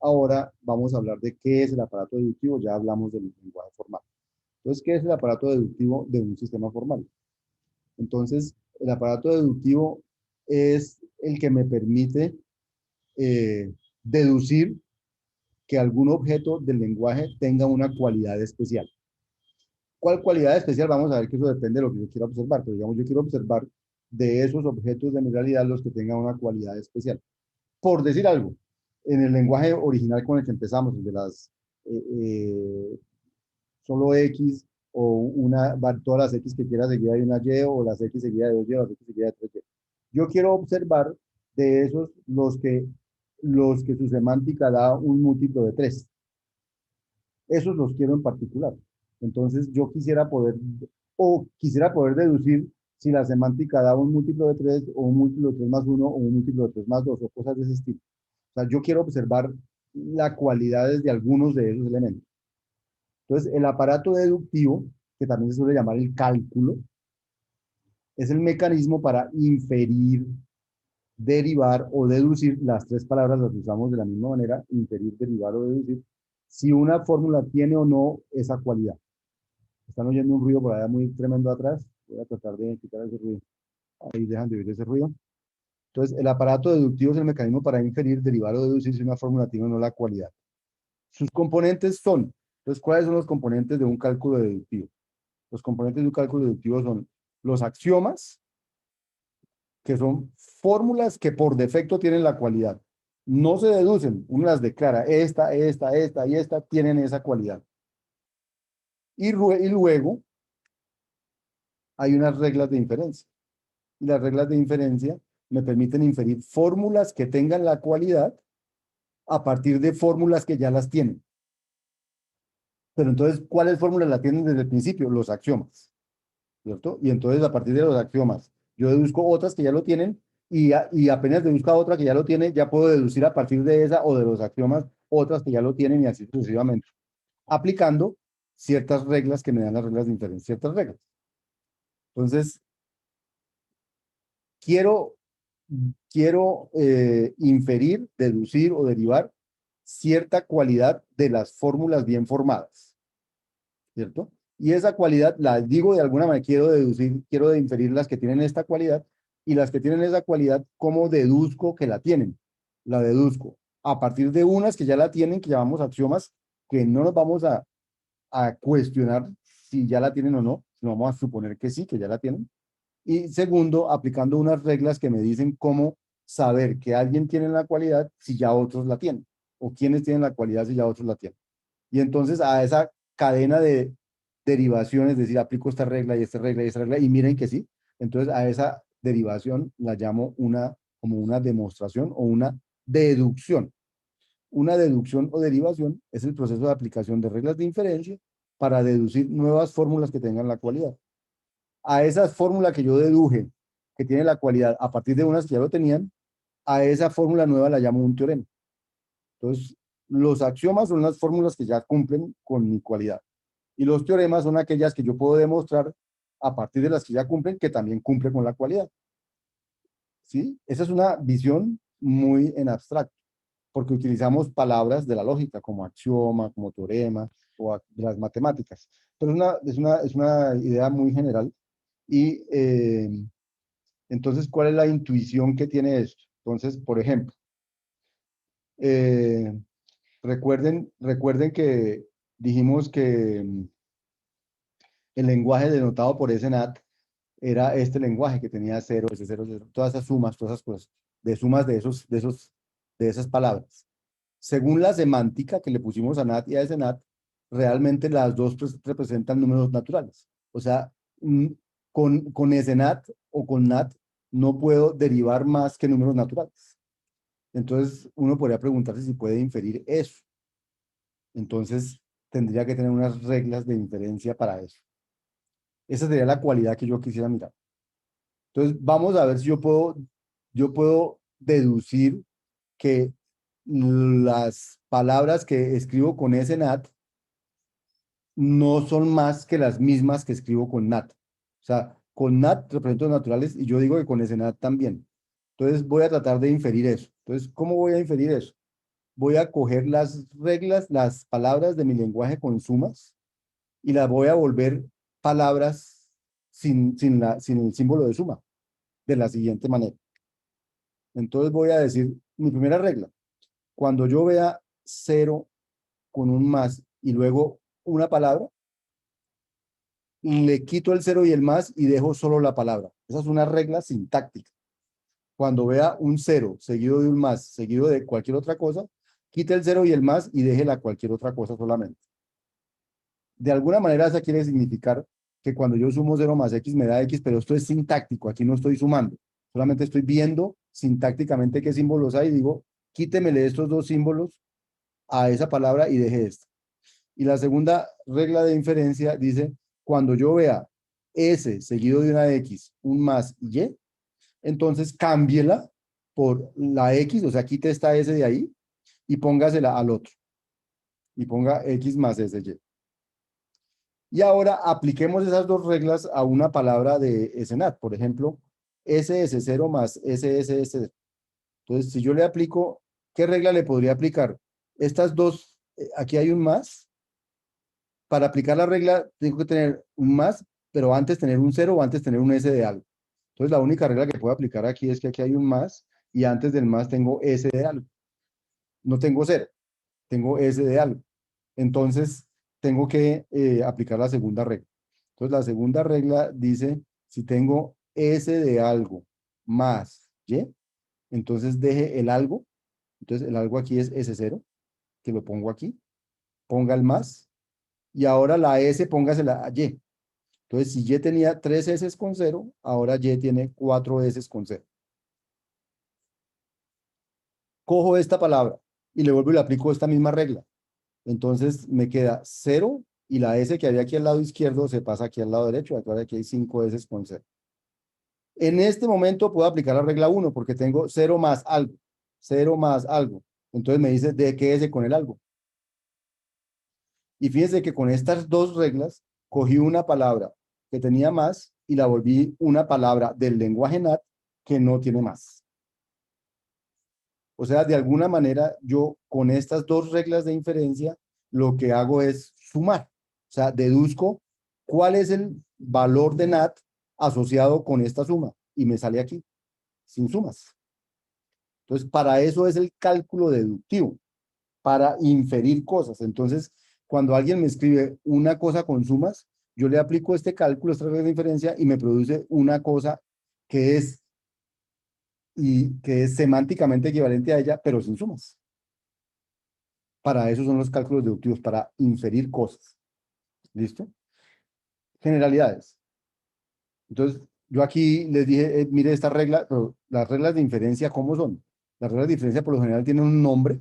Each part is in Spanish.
ahora vamos a hablar de qué es el aparato deductivo, ya hablamos del lenguaje formal. Entonces, ¿qué es el aparato deductivo de un sistema formal? Entonces, el aparato deductivo es el que me permite deducir que algún objeto del lenguaje tenga una cualidad especial. ¿Cuál cualidad especial? Vamos a ver que eso depende de lo que yo quiera observar, pero digamos, yo quiero observar de esos objetos de mi realidad los que tengan una cualidad especial. Por decir algo, en el lenguaje original con el que empezamos, el de las eh, eh, solo X o todas las X que quiera seguida de una Y o las X seguida de 2Y o las X seguida de 3Y. Yo quiero observar de esos los que su semántica da un múltiplo de 3. Esos los quiero en particular. Entonces yo quisiera poder deducir si la semántica da un múltiplo de 3 o un múltiplo de 3 más 1 o un múltiplo de 3 más 2 o cosas de ese estilo. O sea, yo quiero observar las cualidades de algunos de esos elementos. Entonces, el aparato deductivo, que también se suele llamar el cálculo, es el mecanismo para inferir, derivar o deducir. Las tres palabras las usamos de la misma manera: inferir, derivar o deducir, si una fórmula tiene o no esa cualidad. Están oyendo un ruido por allá muy tremendo atrás. Voy a tratar de quitar ese ruido. Ahí dejan de oír ese ruido. Entonces, el aparato deductivo es el mecanismo para inferir, derivar o deducir si una fórmula tiene o no la cualidad. Sus componentes son, entonces, ¿cuáles son los componentes de un cálculo deductivo? Los componentes de un cálculo deductivo son los axiomas, que son fórmulas que por defecto tienen la cualidad. No se deducen, uno las declara, esta y esta tienen esa cualidad. Y luego hay unas reglas de inferencia. Y las reglas de inferencia me permiten inferir fórmulas que tengan la cualidad a partir de fórmulas que ya las tienen. Pero entonces, ¿cuáles fórmulas la tienen desde el principio? Los axiomas, ¿cierto? Y entonces, a partir de los axiomas, yo deduzco otras que ya lo tienen y apenas deduzca otra que ya lo tiene, ya puedo deducir a partir de esa o de los axiomas otras que ya lo tienen y así sucesivamente, aplicando ciertas reglas que me dan las reglas de inferencia, ciertas reglas. Entonces, quiero, quiero inferir, deducir o derivar cierta cualidad de las fórmulas bien formadas, ¿cierto? Y esa cualidad la digo de alguna manera, quiero deducir, quiero inferir las que tienen esta cualidad, y las que tienen esa cualidad, ¿cómo deduzco que la tienen? La deduzco a partir de unas que ya la tienen, que llamamos axiomas, que no nos vamos a cuestionar si ya la tienen o no, sino vamos a suponer que sí, que ya la tienen. Y segundo, aplicando unas reglas que me dicen cómo saber que alguien tiene la cualidad si ya otros la tienen, o quiénes tienen la cualidad si ya otros la tienen. Y entonces a esa cadena de derivaciones, es decir, aplico esta regla y esta regla y esta regla, y miren que sí, entonces a esa derivación la llamo como una demostración o una deducción. Una deducción o derivación es el proceso de aplicación de reglas de inferencia para deducir nuevas fórmulas que tengan la cualidad. A esa fórmula que yo deduje, que tiene la cualidad a partir de unas que ya lo tenían, a esa fórmula nueva la llamo un teorema. Entonces, los axiomas son las fórmulas que ya cumplen con mi cualidad. Y los teoremas son aquellas que yo puedo demostrar a partir de las que ya cumplen, que también cumplen con la cualidad. ¿Sí? Esa es una visión muy en abstracto, porque utilizamos palabras de la lógica, como axioma, como teorema, o de las matemáticas. Pero es una idea muy general. Y entonces, ¿cuál es la intuición que tiene esto? Entonces, por ejemplo, eh, recuerden que dijimos que el lenguaje denotado por ese NAT era este lenguaje que tenía 0, ese 0, 0, todas esas sumas, todas esas cosas, de sumas de esas palabras. Según la semántica que le pusimos a NAT y a ese NAT, realmente las dos representan números naturales. O sea, con ese NAT o con NAT no puedo derivar más que números naturales. Entonces, uno podría preguntarse si puede inferir eso. Entonces, tendría que tener unas reglas de inferencia para eso. Esa sería la cualidad que yo quisiera mirar. Entonces, vamos a ver si yo puedo deducir que las palabras que escribo con ese NAT no son más que las mismas que escribo con NAT. O sea, con NAT represento naturales y yo digo que con ese NAT también. Entonces, voy a tratar de inferir eso. Entonces, ¿cómo voy a inferir eso? voy a coger las reglas, las palabras de mi lenguaje con sumas y las voy a volver palabras sin el símbolo de suma, de la siguiente manera. Entonces voy a decir mi primera regla. Cuando yo vea cero con un más y luego una palabra, le quito el cero y el más y dejo solo la palabra. Esa es una regla sintáctica. Cuando vea un cero seguido de un más, seguido de cualquier otra cosa, quite el cero y el más y deje la cualquier otra cosa solamente. De alguna manera, esa quiere significar que cuando yo sumo cero más x me da x, pero esto es sintáctico, aquí no estoy sumando, solamente estoy viendo sintácticamente qué símbolos hay y digo, quítemele estos dos símbolos a esa palabra y deje esto. Y la segunda regla de inferencia dice, cuando yo vea S seguido de una X, un más y Y, entonces cámbiela por la X, o sea, quite esta S de ahí y póngasela al otro. Y ponga X más SY. Y ahora apliquemos esas dos reglas a una palabra de SNAT. Por ejemplo, SS0 más SSS. Entonces, si yo le aplico, ¿qué regla le podría aplicar? Estas dos, aquí hay un más. Para aplicar la regla, tengo que tener un más, pero antes tener un cero o antes tener un S de algo. Entonces, la única regla que puedo aplicar aquí es que aquí hay un más y antes del más tengo S de algo. No tengo cero, tengo S de algo. Entonces, tengo que aplicar la segunda regla. Entonces, la segunda regla dice, si tengo S de algo más Y, entonces deje el algo. Entonces, el algo aquí es S0, que lo pongo aquí. Ponga el más. Y ahora la S póngasela a Y. Entonces, si Y tenía 3 S con cero, ahora Y tiene 4 S con cero. Cojo esta palabra y le vuelvo y le aplico esta misma regla. Entonces me queda 0 y la S que había aquí al lado izquierdo se pasa aquí al lado derecho. Ahora aquí hay 5 S con cero. En este momento puedo aplicar la regla 1 porque tengo 0 más algo. 0 más algo. Entonces me dice de qué S con el algo. Y fíjense que con estas dos reglas cogí una palabra que tenía más y la volví una palabra del lenguaje NAT que no tiene más. O sea, de alguna manera yo con estas dos reglas de inferencia lo que hago es sumar. O sea, deduzco cuál es el valor de NAT asociado con esta suma y me sale aquí, sin sumas. Entonces, para eso es el cálculo deductivo, para inferir cosas. Entonces, cuando alguien me escribe una cosa con sumas, yo le aplico este cálculo, esta regla de inferencia y me produce una cosa que es, y que es semánticamente equivalente a ella, pero sin sumas. Para eso son los cálculos deductivos, para inferir cosas. ¿Listo? Generalidades. Entonces, yo aquí les dije, mire esta regla, pero las reglas de inferencia, ¿cómo son? Las reglas de inferencia por lo general tienen un nombre,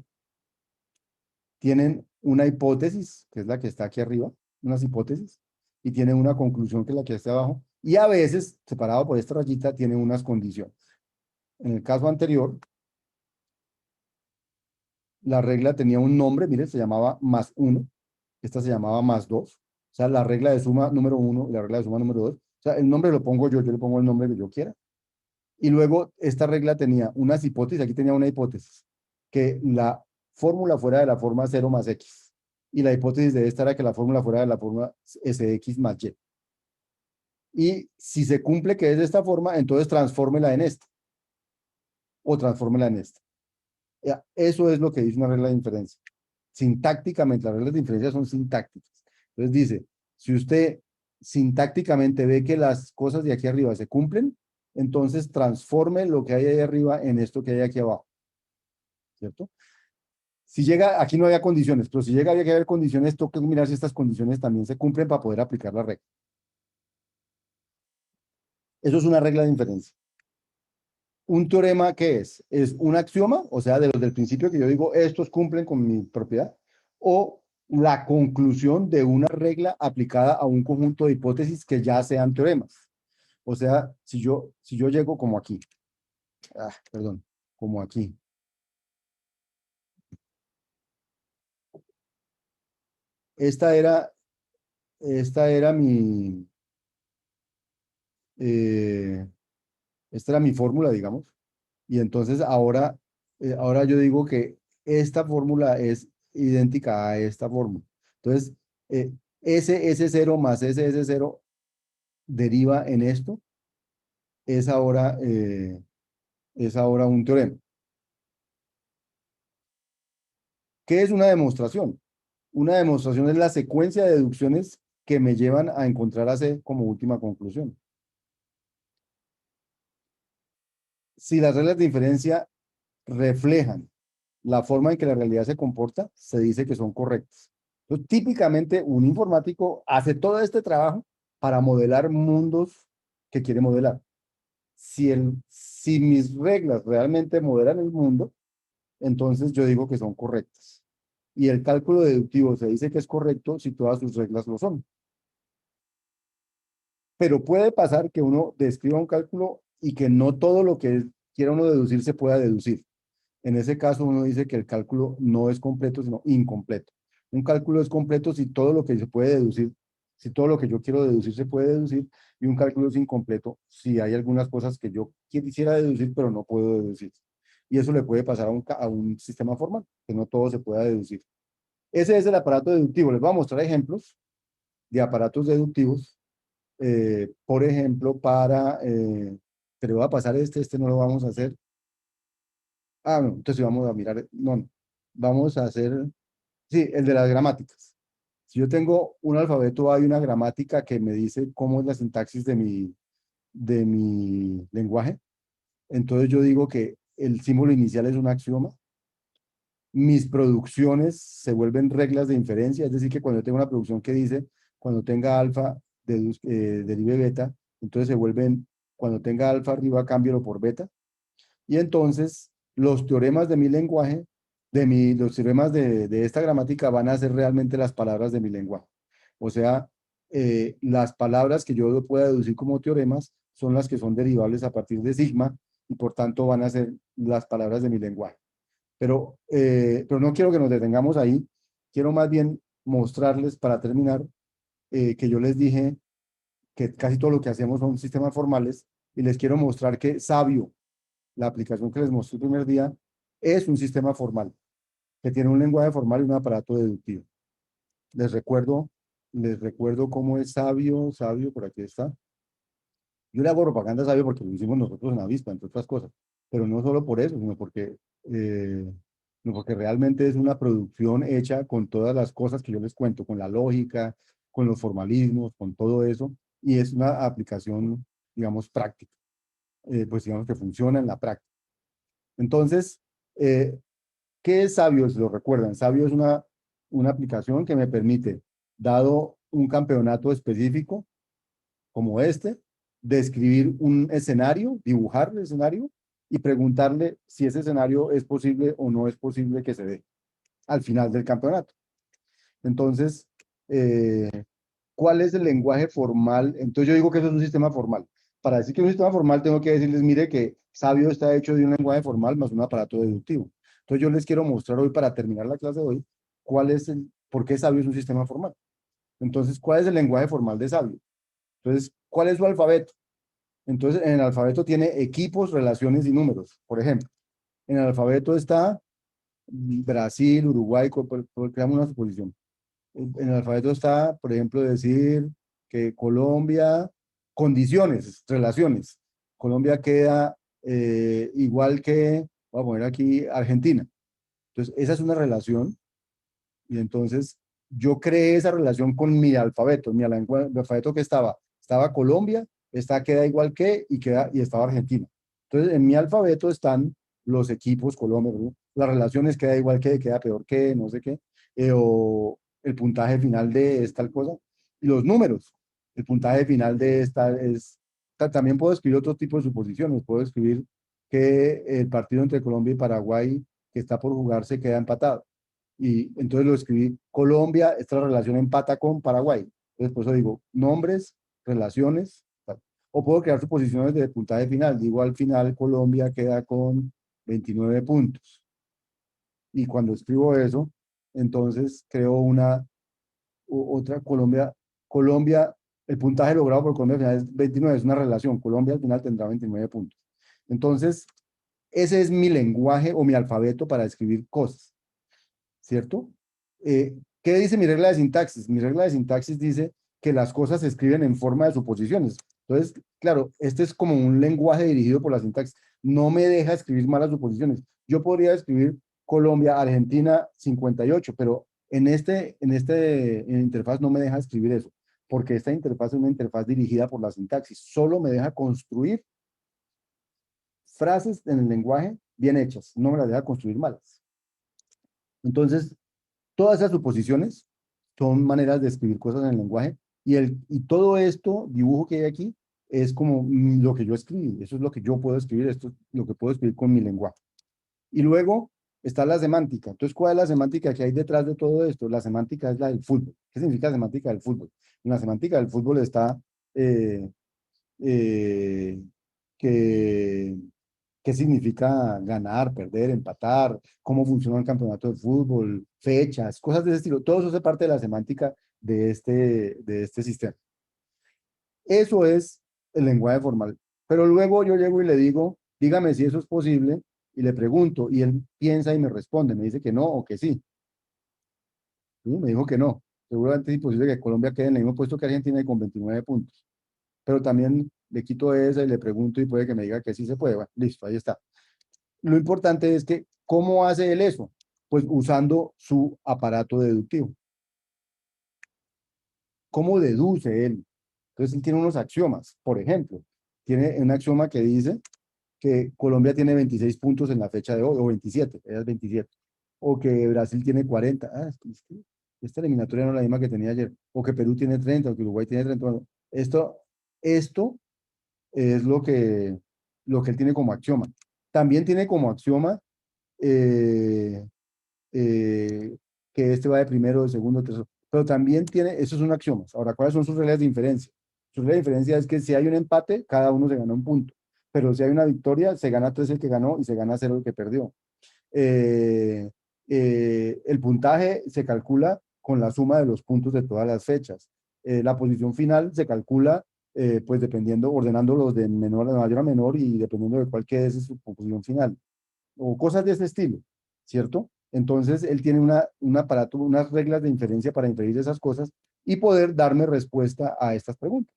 tienen una hipótesis, que es la que está aquí arriba, unas hipótesis, y tienen una conclusión, que es la que está abajo, y a veces, separado por esta rayita, tienen unas condiciones. En el caso anterior, la regla tenía un nombre, mire, se llamaba más uno, esta se llamaba más dos, o sea, la regla de suma número uno y la regla de suma número dos, o sea, el nombre lo pongo yo le pongo el nombre que yo quiera. Y luego esta regla tenía unas hipótesis, aquí tenía una hipótesis, que la fórmula fuera de la forma cero más x. Y la hipótesis de esta era que la fórmula fuera de la forma sx más y. Y si se cumple que es de esta forma, entonces transfórmela en esta, o transfórmela en esta. Ya, eso es lo que dice una regla de inferencia. Sintácticamente, las reglas de inferencia son sintácticas. Entonces dice, si usted sintácticamente ve que las cosas de aquí arriba se cumplen, entonces transforme lo que hay ahí arriba en esto que hay aquí abajo, ¿cierto? Si llega, aquí no había condiciones, pero si llega había que haber condiciones, toca mirar si estas condiciones también se cumplen para poder aplicar la regla. Eso es una regla de inferencia. ¿Un teorema qué es? ¿Es un axioma? O sea, de los del principio que yo digo, estos cumplen con mi propiedad. ¿O la conclusión de una regla aplicada a un conjunto de hipótesis que ya sean teoremas? O sea, si yo llego como aquí, perdón, como aquí. Esta era, esta era mi, eh, esta era mi fórmula, digamos. Y entonces ahora yo digo que esta fórmula es idéntica a esta fórmula. Entonces, ese S0 más ese S0 deriva en esto, es ahora, es ahora un teorema. ¿Qué es una demostración? Una demostración es la secuencia de deducciones que me llevan a encontrar a C como última conclusión. Si las reglas de inferencia reflejan la forma en que la realidad se comporta, se dice que son correctas. Entonces, típicamente, un informático hace todo este trabajo para modelar mundos que quiere modelar. Si mis reglas realmente modelan el mundo, entonces yo digo que son correctas. Y el cálculo deductivo se dice que es correcto si todas sus reglas lo son. Pero puede pasar que uno describa un cálculo y que no todo lo que quiera uno deducir se pueda deducir. En ese caso, uno dice que el cálculo no es completo, sino incompleto. Un cálculo es completo si todo lo que se puede deducir, si todo lo que yo quiero deducir se puede deducir, y un cálculo es incompleto si hay algunas cosas que yo quisiera deducir, pero no puedo deducir. Y eso le puede pasar a un sistema formal, que no todo se pueda deducir. Ese es el aparato deductivo. Les voy a mostrar ejemplos de aparatos deductivos. Por ejemplo, pero voy a pasar este no lo vamos a hacer. Ah, no, entonces vamos a mirar, no, vamos a hacer, sí, el de las gramáticas. Si yo tengo un alfabeto, hay una gramática que me dice cómo es la sintaxis de mi lenguaje. Entonces yo digo que el símbolo inicial es un axioma. Mis producciones se vuelven reglas de inferencia, es decir, que cuando yo tengo una producción que dice, cuando tenga alfa, derive beta, entonces se vuelven, cuando tenga alfa arriba, cámbialo por beta. Y entonces los teoremas de mi lenguaje, los teoremas de esta gramática van a ser realmente las palabras de mi lenguaje. O sea, las palabras que yo pueda deducir como teoremas son las que son derivables a partir de sigma y por tanto van a ser las palabras de mi lenguaje. Pero no quiero que nos detengamos ahí, quiero más bien mostrarles para terminar que yo les dije que casi todo lo que hacemos son sistemas formales y les quiero mostrar que Sabio, la aplicación que les mostré el primer día, es un sistema formal, que tiene un lenguaje formal y un aparato deductivo. Les recuerdo, les recuerdo cómo es Sabio, por aquí está. Yo le hago propaganda a Sabio porque lo hicimos nosotros en Avispa, entre otras cosas, pero no solo por eso, eh, sino porque realmente es una producción hecha con todas las cosas que yo les cuento, con la lógica, con los formalismos, con todo eso, y es una aplicación, digamos, práctica, pues digamos que funciona en la práctica. Entonces, eh, ¿qué es Sabio? Si lo recuerdan, Sabio es una aplicación que me permite, dado un campeonato específico como este, describir un escenario, dibujar el escenario y preguntarle si ese escenario es posible o no es posible que se dé al final del campeonato. Entonces, eh, ¿cuál es el lenguaje formal? Entonces yo digo que eso es un sistema formal. Para decir que es un sistema formal tengo que decirles, mire que Sabio está hecho de un lenguaje formal más un aparato deductivo. Entonces yo les quiero mostrar hoy, para terminar la clase de hoy, por qué Sabio es un sistema formal. Entonces, ¿cuál es el lenguaje formal de Sabio? Entonces, ¿cuál es su alfabeto? Entonces, en el alfabeto tiene equipos, relaciones y números. Por ejemplo, en el alfabeto está Brasil, Uruguay, creamos una suposición. En el alfabeto está, por ejemplo, decir que Colombia, condiciones, relaciones. Colombia queda igual que, voy a poner aquí, Argentina. Entonces, esa es una relación y entonces yo creé esa relación con mi alfabeto. El alfabeto que estaba Colombia, queda igual que y estaba Argentina. Entonces, en mi alfabeto están los equipos Colombia, ¿no? Las relaciones queda igual que, queda peor que, no sé qué, o el puntaje final de esta cosa, y los números. El puntaje final de esta también puedo escribir otro tipo de suposiciones. Puedo escribir que el partido entre Colombia y Paraguay que está por jugarse queda empatado y entonces lo escribí, Colombia, esta relación empata con Paraguay. Entonces, por eso digo, nombres, relaciones, tal. O puedo crear suposiciones de puntaje final. Digo, al final Colombia queda con 29 puntos. Y cuando escribo eso, entonces creo otra Colombia, el puntaje logrado por Colombia al final es 29, es una relación. Colombia al final tendrá 29 puntos. Entonces, ese es mi lenguaje o mi alfabeto para escribir cosas. ¿cierto? ¿Qué dice mi regla de sintaxis? Mi regla de sintaxis dice que las cosas se escriben en forma de suposiciones. Entonces, claro, este es como un lenguaje dirigido por la sintaxis. No me deja escribir malas suposiciones. Yo podría escribir Colombia, Argentina 58, pero en interfaz no me deja escribir eso, porque esta interfaz es una interfaz dirigida por la sintaxis. Solo me deja construir frases en el lenguaje bien hechas, no me las deja construir malas. Entonces, todas esas suposiciones son maneras de escribir cosas en el lenguaje y todo esto, dibujo que hay aquí, es como lo que yo escribí, eso es lo que yo puedo escribir, esto es lo que puedo escribir con mi lenguaje. Y luego está la semántica. Entonces, ¿cuál es la semántica que hay detrás de todo esto? La semántica es la del fútbol. ¿Qué significa semántica del fútbol? En la semántica del fútbol está eh, eh, que qué significa ganar, perder, empatar, cómo funciona el campeonato de fútbol, fechas, cosas de ese estilo. Todo eso hace parte de la semántica de este sistema. Eso es el lenguaje formal. Pero luego yo llego y le digo, dígame si eso es posible, y le pregunto, y él piensa y me responde, me dice que no o que sí. ¿Sí? Me dijo que no. Seguramente es imposible que Colombia quede en el mismo puesto que Argentina y con 29 puntos. Pero también le quito esa y le pregunto y puede que me diga que sí se puede. Bueno, listo, ahí está. Lo importante es que, ¿cómo hace él eso? Pues usando su aparato deductivo. ¿Cómo deduce él? Entonces, él tiene unos axiomas. Por ejemplo, tiene un axioma que dice que Colombia tiene 26 puntos en la fecha de hoy, o 27, es 27. O que Brasil tiene 40. Esta eliminatoria no es la misma que tenía ayer. O que Perú tiene 30, o que Uruguay tiene 30. Bueno, esto es lo que él tiene como axioma. También tiene como axioma eh, eh, que este va de primero, de segundo, de tercero. Pero también tiene, esos son axiomas. Ahora, ¿cuáles son sus reglas de inferencia? Su regla de inferencia es que si hay un empate, cada uno se gana un punto. Pero si hay una victoria, se gana 3 el que ganó y se gana 0 el que perdió. Eh, el puntaje se calcula con la suma de los puntos de todas las fechas. La posición final se calcula, pues dependiendo, ordenándolos de menor, de mayor a menor y dependiendo de cuál quede su posición final o cosas de ese estilo, ¿cierto? Entonces, él tiene un aparato, unas reglas de inferencia para inferir esas cosas y poder darme respuesta a estas preguntas.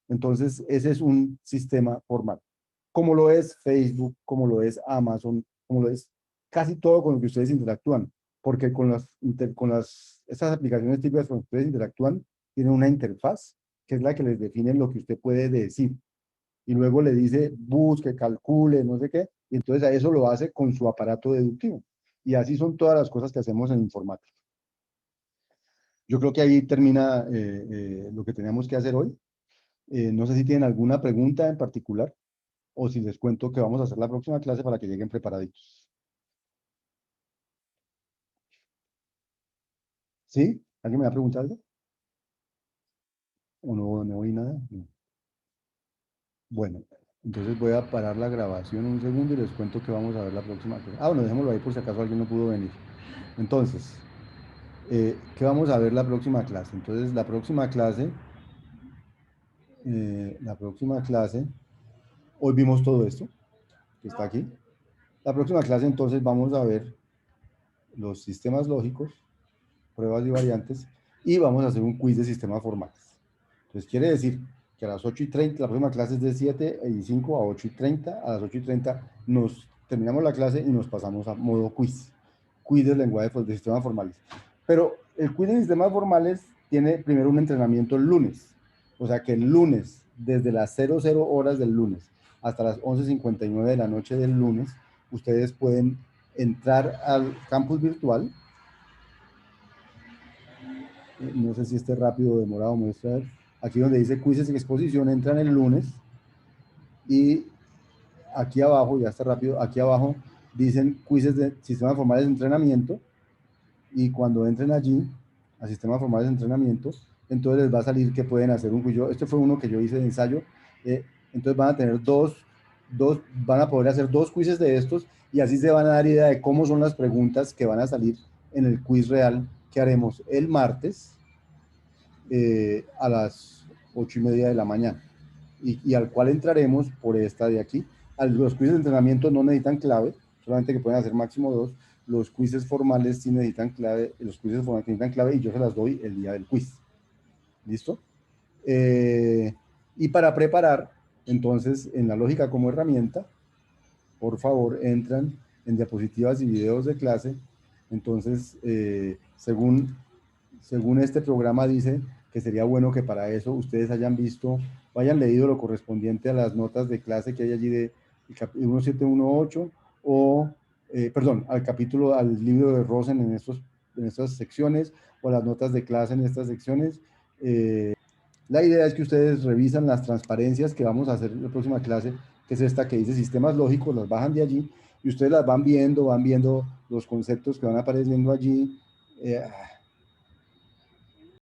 Entonces, ese es un sistema formal, como lo es Facebook, como lo es Amazon, como lo es casi todo con lo que ustedes interactúan, porque estas aplicaciones típicas con las que ustedes interactúan, tienen una interfaz que es la que les define lo que usted puede decir y luego le dice busque, calcule, no sé qué, y entonces a eso lo hace con su aparato deductivo. Y así son todas las cosas que hacemos en informática. Yo creo que ahí termina lo que teníamos que hacer hoy. No sé si tienen alguna pregunta en particular o si les cuento que vamos a hacer la próxima clase para que lleguen preparaditos. ¿Sí? ¿Alguien me va a preguntar algo? ¿O no oí nada? No. Bueno, entonces voy a parar la grabación un segundo y les cuento que vamos a ver la próxima clase. Ah, bueno, dejémoslo ahí por si acaso alguien no pudo venir. Entonces, ¿qué vamos a ver la próxima clase? Entonces, la próxima clase, hoy vimos todo esto que está aquí. La próxima clase, entonces, vamos a ver los sistemas lógicos, pruebas y variantes, y vamos a hacer un quiz de sistemas formales. Entonces, quiere decir que a las 8:30, la próxima clase es de 7:05 a 8:30. A las 8:30 nos terminamos la clase y nos pasamos a modo quiz. Quiz del lenguaje de sistemas formales. Pero el quiz de sistemas formales tiene primero un entrenamiento el lunes. O sea que el lunes, desde las 00 horas del lunes hasta las 11:59 de la noche del lunes, ustedes pueden entrar al campus virtual. No sé si esté rápido o demorado, muestra. Aquí donde dice quizzes y exposición, entran el lunes y aquí abajo, ya está rápido, aquí abajo dicen quizzes de sistemas formales de entrenamiento y cuando entren allí a sistemas formales de entrenamiento, entonces les va a salir que pueden hacer un quiz. Este fue uno que yo hice de ensayo, entonces van a tener van a poder hacer dos quizzes de estos y así se van a dar idea de cómo son las preguntas que van a salir en el quiz real que haremos el martes a las 8:30 de la mañana y al cual entraremos por esta de aquí. Los quizzes de entrenamiento no necesitan clave, solamente que pueden hacer máximo dos, los quizzes formales sí necesitan clave, los quizzes formales necesitan clave y yo se las doy el día del quiz. ¿Listo? Y para preparar, entonces, en la lógica como herramienta, por favor, entran en diapositivas y videos de clase. Entonces, según este programa dice que sería bueno que para eso ustedes hayan visto, o hayan leído lo correspondiente a las notas de clase que hay allí de 1718 o, perdón, al capítulo, al libro de Rosen en estas secciones o las notas de clase en estas secciones. La idea es que ustedes revisan las transparencias que vamos a hacer en la próxima clase, que es esta que dice sistemas lógicos, las bajan de allí y ustedes las van viendo los conceptos que van apareciendo allí.